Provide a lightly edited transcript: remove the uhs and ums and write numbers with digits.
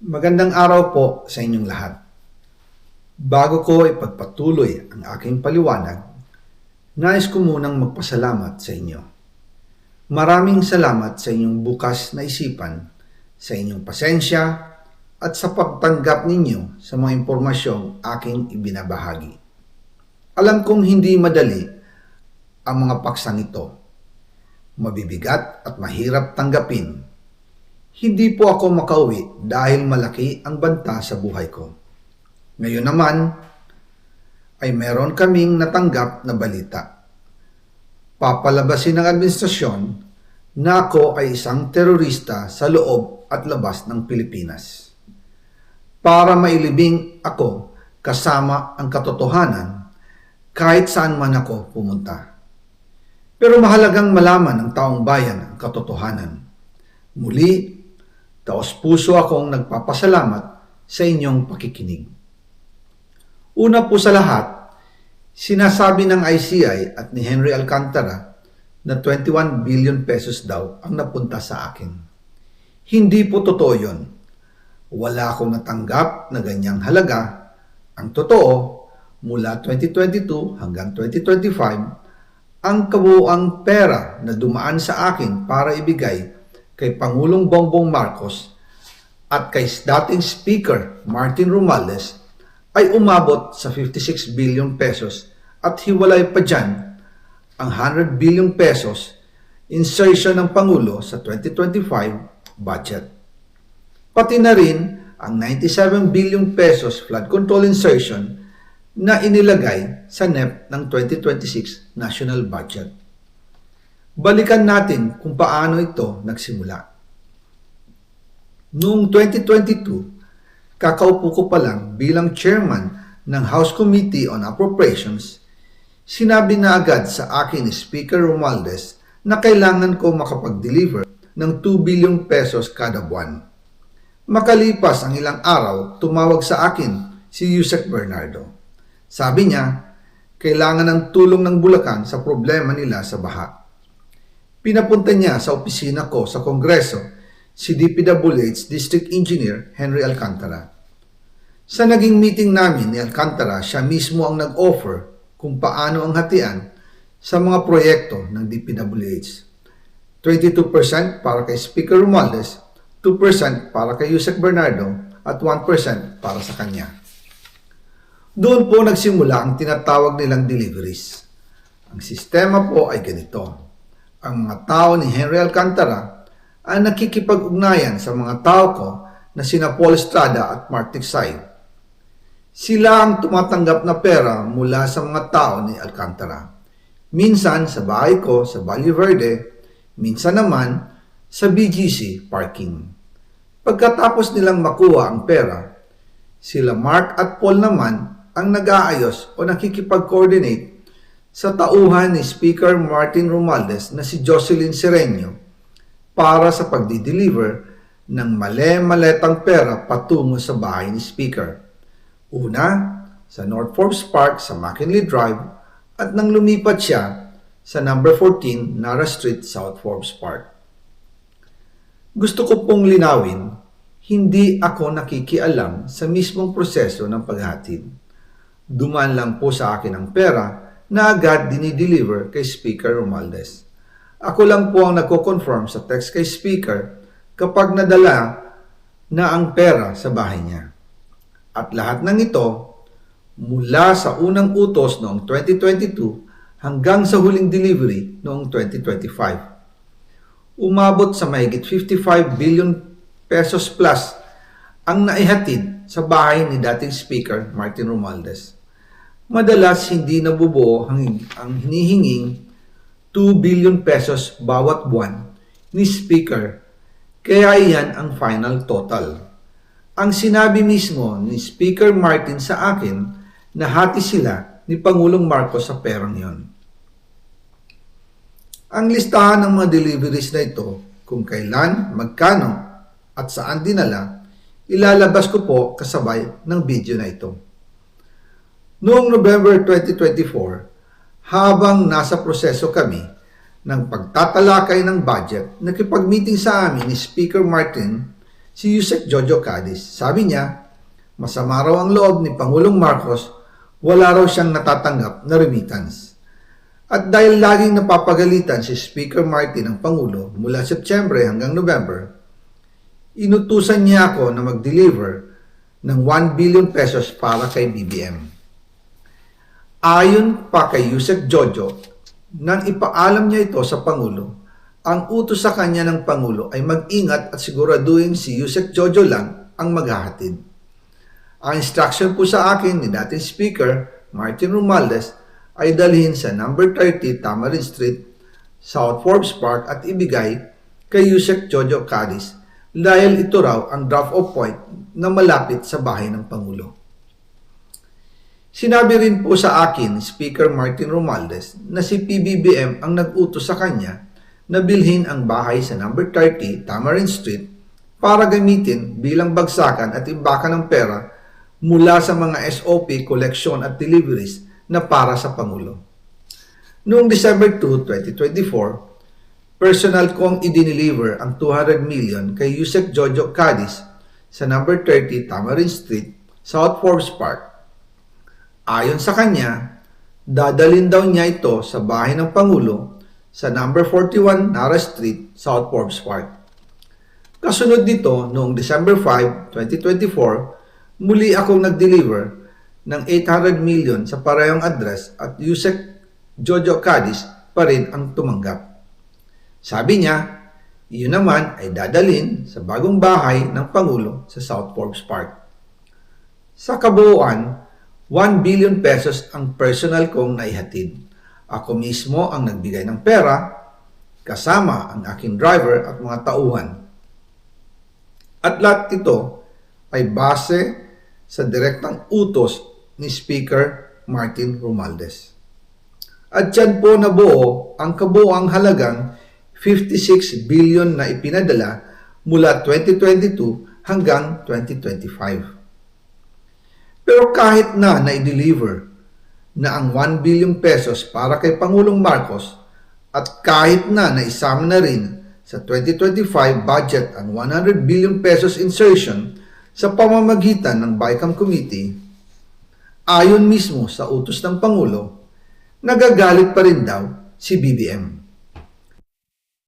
Magandang araw po sa inyong lahat. Bago ko ipagpatuloy ang aking paliwanag, nais ko munang magpasalamat sa inyo. Maraming salamat sa inyong bukas na isipan, sa inyong pasensya, at sa pagtanggap ninyo sa mga impormasyong aking ibinabahagi. Alam kong hindi madali ang mga paksang ito. Mabibigat at mahirap tanggapin. Hindi po ako makauwi dahil malaki ang banta sa buhay ko. Ngayon naman ay meron kaming natanggap na balita. Papalabasin ng administrasyon na ako ay isang terorista sa loob at labas ng Pilipinas. Para mailibing ako kasama ang katotohanan kahit saan man ako pumunta. Pero mahalagang malaman ng taong bayan ang katotohanan. Muli, taos-puso akong nagpapasalamat sa inyong pakikinig. Una po sa lahat, sinasabi ng ICI at ni Henry Alcantara na 21 billion pesos daw ang napunta sa akin. Hindi po totoo yun. Wala akong natanggap na ganyang halaga. Ang totoo, mula 2022 hanggang 2025, ang kabuuang pera na dumaan sa akin para ibigay kay Pangulong Bongbong Marcos at kay dating Speaker Martin Romualdez ay umabot sa 56 billion pesos at hiwalay pa dyan ang 100 billion pesos insertion ng Pangulo sa 2025 budget. Pati na rin ang 97 billion pesos flood control insertion na inilagay sa NEP ng 2026 national budget. Balikan natin kung paano ito nagsimula. Noong 2022, kakaupo ko pa lang bilang chairman ng House Committee on Appropriations, sinabi na agad sa akin ni Speaker Romualdez na kailangan ko makapag-deliver ng 2 billion pesos kada buwan. Makalipas ang ilang araw, tumawag sa akin si Yusek Bernardo. Sabi niya, kailangan ng tulong ng Bulacan sa problema nila sa baha. Pinapunta niya sa opisina ko sa Kongreso si DPWH District Engineer Henry Alcantara. Sa naging meeting namin ni Alcantara, siya mismo ang nag-offer kung paano ang hatian sa mga proyekto ng DPWH. 22% para kay Speaker Romualdez, 2% para kay Yusek Bernardo at 1% para sa kanya. Doon po nagsimula ang tinatawag nilang deliveries. Ang sistema po ay ganito. Ang mga tao ni Henry Alcantara ay nakikipag-ugnayan sa mga tao ko na sina Paul Estrada at Mark Tiksay. Sila ang tumatanggap na pera mula sa mga tao ni Alcantara. Minsan sa bahay ko sa Valle Verde, minsan naman sa BGC parking. Pagkatapos nilang makuha ang pera, sila Mark at Paul naman ang nag-aayos o nakikipag-coordinate sa tauhan ni Speaker Martin Romualdez na si Jocelyn Sereno para sa pagdi-deliver ng male-maletang pera patungo sa bahay ni Speaker. Una, sa North Forbes Park sa McKinley Drive at nang lumipat siya sa number 14 Nara Street, South Forbes Park. Gusto ko pong linawin, hindi ako nakikialam sa mismong proseso ng paghatid. Dumaan lang po sa akin ang pera na agad dinideliver kay Speaker Romualdez. Ako lang po ang nagko-confirm sa text kay Speaker kapag nadala na ang pera sa bahay niya. At lahat ng ito, mula sa unang utos noong 2022 hanggang sa huling delivery noong 2025. Umabot sa mahigit 55 billion pesos plus ang naihatid sa bahay ni dating Speaker Martin Romualdez. Madalas hindi nabubuo ang hinihinging 2 billion pesos bawat buwan ni Speaker, kaya iyan ang final total. Ang sinabi mismo ni Speaker Martin sa akin na hati sila ni Pangulong Marcos sa perang yon. Ang listahan ng mga deliveries na ito, kung kailan, magkano at saan dinala, ilalabas ko po kasabay ng video na ito. Noong November 2024, habang nasa proseso kami ng pagtatalakay ng budget, nakipag-meeting sa amin ni Speaker Martin si Yusek Jojo Cadiz. Sabi niya, masama raw ang loob ni Pangulong Marcos, wala raw siyang natatanggap na remittance. At dahil laging napapagalitan si Speaker Martin ng Pangulo mula Setyembre hanggang November, inutusan niya ako na mag-deliver ng 1 billion pesos para kay BBM. Ayon pa kay Yusek Jojo, nang ipaalam niya ito sa Pangulo, ang utos sa kanya ng Pangulo ay mag-ingat at siguraduhin si Yusek Jojo lang ang maghahatid. Ang instruction po sa akin ni dating Speaker Martin Romualdez ay dalhin sa number 30 Tamarin Street, South Forbes Park at ibigay kay Yusek Jojo Cadiz dahil ito raw ang drop-off point na malapit sa bahay ng Pangulo. Sinabi rin po sa akin ni Speaker Martin Romualdez na si PBBM ang nag-utos sa kanya na bilhin ang bahay sa number 30 Tamarin Street para gamitin bilang bagsakan at imbakan ng pera mula sa mga SOP, koleksyon at deliveries na para sa Pangulo. Noong December 2, 2024, personal kong i-deliver ang 200 million kay Yusek Jojo Cadiz sa number 30 Tamarin Street, South Forbes Park. Ayon sa kanya, dadalhin daw niya ito sa bahay ng Pangulo sa number 41 Nara Street, South Forbes Park. Kasunod nito, noong December 5, 2024, muli akong nag-deliver ng 800 million sa parehong address at Yusek Jojo Cadiz pa rin ang tumanggap. Sabi niya, iyon naman ay dadalhin sa bagong bahay ng Pangulo sa South Forbes Park. Sa kabuuan, 1 billion pesos ang personal kong naihatid. Ako mismo ang nagbigay ng pera, kasama ang aking driver at mga tauhan. At lahat ito ay base sa direktang utos ni Speaker Martin Romualdez. At dyan po nabuo ang kabuuang halagang 56 billion na ipinadala mula 2022 hanggang 2025. Pero kahit na i-deliver na ang 1 billion pesos para kay Pangulong Marcos at kahit na naisama na rin sa 2025 budget ang 100 billion pesos insertion sa pamamagitan ng BICAM Committee, ayon mismo sa utos ng Pangulo, nagagalit pa rin daw si BBM.